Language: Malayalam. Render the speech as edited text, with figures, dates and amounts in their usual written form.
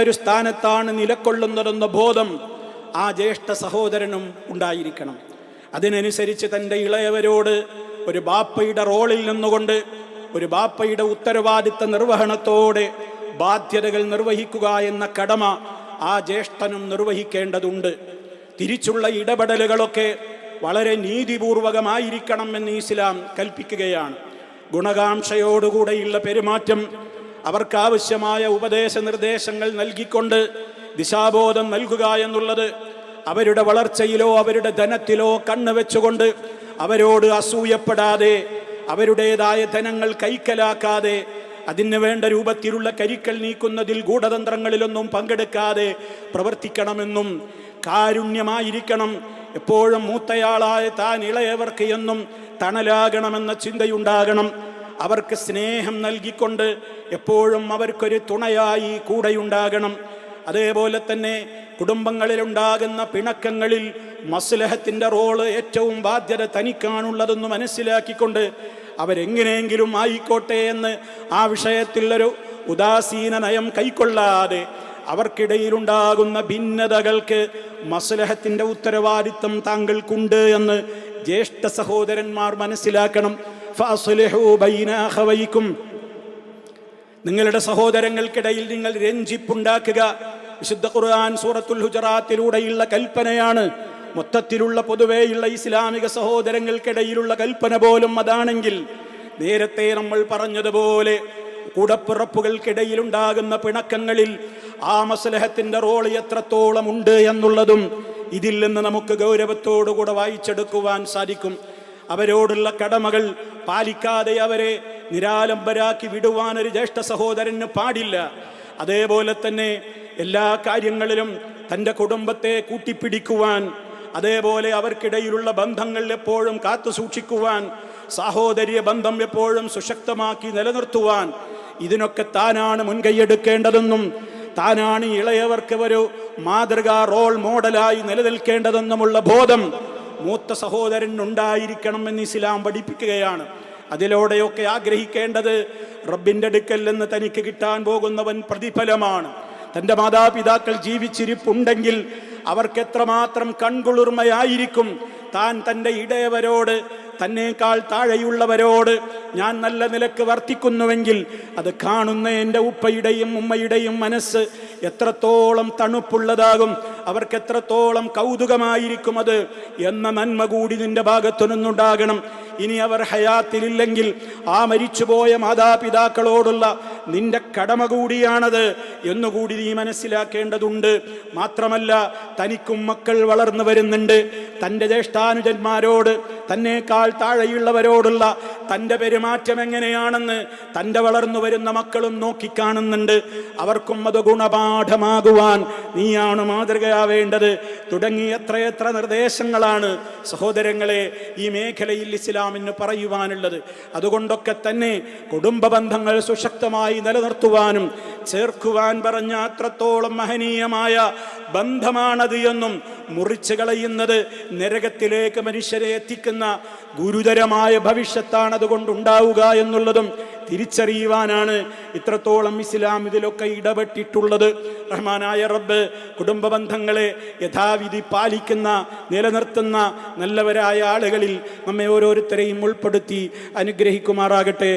ഒരു സ്ഥാനത്താണ് നിലകൊള്ളുന്നതെന്ന ബോധം ആ ജ്യേഷ്ഠ സഹോദരനും ഉണ്ടായിരിക്കണം. അതിനനുസരിച്ച് തൻ്റെ ഇളയവരോട് ഒരു ബാപ്പയുടെ റോളിൽ നിന്നുകൊണ്ട്, ഒരു ബാപ്പയുടെ ഉത്തരവാദിത്ത നിർവഹണത്തോടെ ബാധ്യതകൾ നിർവഹിക്കുക എന്ന കടമ ആ ജ്യേഷ്ഠനും നിർവഹിക്കേണ്ടതുണ്ട്. തിരിച്ചുള്ള ഇടപെടലുകളൊക്കെ വളരെ നീതിപൂർവകമായിരിക്കണമെന്ന് ഇസ്ലാം കൽപ്പിക്കുകയാണ്. ഗുണകാംക്ഷയോടുകൂടെയുള്ള പെരുമാറ്റം, അവർക്കാവശ്യമായ ഉപദേശ നിർദ്ദേശങ്ങൾ നൽകിക്കൊണ്ട് ദിശാബോധം നൽകുക എന്നുള്ളത്, അവരുടെ വളർച്ചയിലോ അവരുടെ ധനത്തിലോ കണ്ണ് വെച്ചുകൊണ്ട് അവരോട് അസൂയപ്പെടാതെ, അവരുടേതായ ധനങ്ങൾ കൈക്കലാക്കാതെ, അതിന് വേണ്ട രൂപത്തിലുള്ള കരിക്കൽ നീക്കുന്നതിൽ ഗൂഢതന്ത്രങ്ങളിലൊന്നും പങ്കെടുക്കാതെ പ്രവർത്തിക്കണമെന്നും, കാരുണ്യമായിരിക്കണം, എപ്പോഴും മൂത്തയാളായ താൻ ഇളയവർക്ക് എന്നും തണലാകണമെന്ന ചിന്തയുണ്ടാകണം. അവർക്ക് സ്നേഹം നൽകിക്കൊണ്ട് എപ്പോഴും അവർക്കൊരു തുണയായി കൂടെയുണ്ടാകണം. അതേപോലെ തന്നെ കുടുംബങ്ങളിലുണ്ടാകുന്ന പിണക്കങ്ങളിൽ മസ്ലഹത്തിൻ്റെ റോള്, ഏറ്റവും ബാധ്യത തനിക്കാണുള്ളതെന്ന് മനസ്സിലാക്കിക്കൊണ്ട് അവരെങ്ങനെയെങ്കിലും ആയിക്കോട്ടെ എന്ന് ആ വിഷയത്തിലൊരു ഉദാസീന നയം കൈക്കൊള്ളാതെ അവർക്കിടയിലുണ്ടാകുന്ന ഭിന്നതകൾക്ക് മസ്ലഹത്തിൻ്റെ ഉത്തരവാദിത്വം താങ്കൾക്കുണ്ട് എന്ന് ജ്യേഷ്ഠ സഹോദരന്മാർ മനസ്സിലാക്കണം. ഫഅസ്ലിഹൂ ബൈന അഖവൈക്കും, നിങ്ങളുടെ സഹോദരങ്ങൾക്കിടയിൽ നിങ്ങൾ രഞ്ജിപ്പുണ്ടാക്കുക. വിശുദ്ധ ഖുർആൻ സൂറത്തുൽ ഹുജറാത്തിലൂടെയുള്ള കൽപ്പനയാണ്. മൊത്തത്തിലുള്ള പൊതുവെയുള്ള ഇസ്ലാമിക സഹോദരങ്ങൾക്കിടയിലുള്ള കൽപ്പന പോലും അതാണെങ്കിൽ, നേരത്തെ നമ്മൾ പറഞ്ഞതുപോലെ കൂടപ്പിറപ്പുകൾക്കിടയിലുണ്ടാകുന്ന പിണക്കങ്ങളിൽ ആ മസ്ലഹത്തിൻ്റെ റോള് എത്രത്തോളം ഉണ്ട് എന്നുള്ളതും ഇതിൽ നിന്ന് നമുക്ക് ഗൗരവത്തോടുകൂടെ വായിച്ചെടുക്കുവാൻ സാധിക്കും. അവരോടുള്ള കടമകൾ പാലിക്കാതെ അവരെ നിരാലംബരാക്കി വിടുവാൻ ഒരു ജ്യേഷ്ഠ സഹോദരന് പാടില്ല. അതേപോലെ തന്നെ എല്ലാ കാര്യങ്ങളിലും തൻ്റെ കുടുംബത്തെ കൂട്ടിപ്പിടിക്കുവാൻ, അതേപോലെ അവർക്കിടയിലുള്ള ബന്ധങ്ങൾ എപ്പോഴും കാത്തു സൂക്ഷിക്കുവാൻ, സഹോദര്യ ബന്ധം എപ്പോഴും സുശക്തമാക്കി നിലനിർത്തുവാൻ, ഇതിനൊക്കെ താനാണ് മുൻകൈയെടുക്കേണ്ടതെന്നും താനാണ് ഇളയവർക്ക് ഒരു മാതൃകാ റോൾ മോഡലായി നിലനിൽക്കേണ്ടതെന്നുമുള്ള ബോധം മൂത്ത സഹോദരൻ ഉണ്ടായിരിക്കണമെന്ന് ഇസ്ലാം പഠിപ്പിക്കുകയാണ്. അതിലൂടെയൊക്കെ ആഗ്രഹിക്കേണ്ടത് റബ്ബിൻ്റെ അടുക്കൽ നിന്ന് തനിക്ക് കിട്ടാൻ പോകുന്നവൻ പ്രതിഫലമാണ്. തൻ്റെ മാതാപിതാക്കൾ ജീവിച്ചിരിപ്പുണ്ടെങ്കിൽ അവർക്ക് എത്രമാത്രം കൺകുളിർമയായിരിക്കും താൻ തൻ്റെ ഇടയവരോട്, തന്നേക്കാൾ താഴെയുള്ളവരോട് ഞാൻ നല്ല നിലക്ക് വർത്തിക്കുന്നുവെങ്കിൽ അത് കാണുന്ന എൻ്റെ ഉപ്പയുടെയും ഉമ്മയുടെയും മനസ്സ് എത്രത്തോളം തണുപ്പുള്ളതാകും, അവർക്ക് എത്രത്തോളം കൗതുകമായിരിക്കും അത് എന്ന നന്മ കൂടി നിന്റെ ഭാഗത്തു നിന്നുണ്ടാകണം. ഇനി അവർ ഹയാത്തിലില്ലെങ്കിൽ ആ മരിച്ചുപോയ മാതാപിതാക്കളോടുള്ള നിന്റെ കടമ കൂടിയാണത് എന്നുകൂടി നീ മനസ്സിലാക്കേണ്ടതുണ്ട്. മാത്രമല്ല, തനിക്കും മക്കൾ വളർന്നു വരുന്നുണ്ട്. തൻ്റെ ജ്യേഷ്ഠാനുജന്മാരോട്, തന്നേക്കാൾ താഴെയുള്ളവരോടുള്ള തൻ്റെ പെരുമാറ്റം എങ്ങനെയാണെന്ന് തൻ്റെ വളർന്നു വരുന്ന മക്കളും നോക്കിക്കാണുന്നുണ്ട്. അവർക്കും അത് ഗുണപാഠമാകുവാൻ നീയാണ് മാതൃകയാവേണ്ടത്. തുടങ്ങി എത്രയെത്ര നിർദ്ദേശങ്ങളാണ് സഹോദരങ്ങളെ ഈ മേഖലയിൽ ഇസ്ലാമിന് പറയുവാനുള്ളത്. അതുകൊണ്ടൊക്കെ തന്നെ കുടുംബ ബന്ധങ്ങൾ സുശക്തമായി നിലനിർത്തുവാനും ചേർക്കുവാൻ പറഞ്ഞ അത്രത്തോളം മഹനീയമായ ബന്ധമാണത് എന്നും, മുറിച്ചു കളയുന്നത് നരകത്തിലേക്ക് മനുഷ്യരെ എത്തിക്കുന്ന ഗുരുതരമായ ഭവിഷ്യത്താണ് അതുകൊണ്ടുണ്ടാവുക എന്നുള്ളതും തിരിച്ചറിയുവാനാണ് ഇത്രത്തോളം ഇസ്ലാം ഇതിലൊക്കെ ഇടപെട്ടിട്ടുള്ളത്. റഹ്മാനായ റബ്ബ് കുടുംബ ബന്ധങ്ങളെ യഥാവിധി പാലിക്കുന്ന, നിലനിർത്തുന്ന നല്ലവരായ ആളുകളിൽ നമ്മെ ഓരോരുത്തരെയും ഉൾപ്പെടുത്തി അനുഗ്രഹിക്കുമാറാകട്ടെ.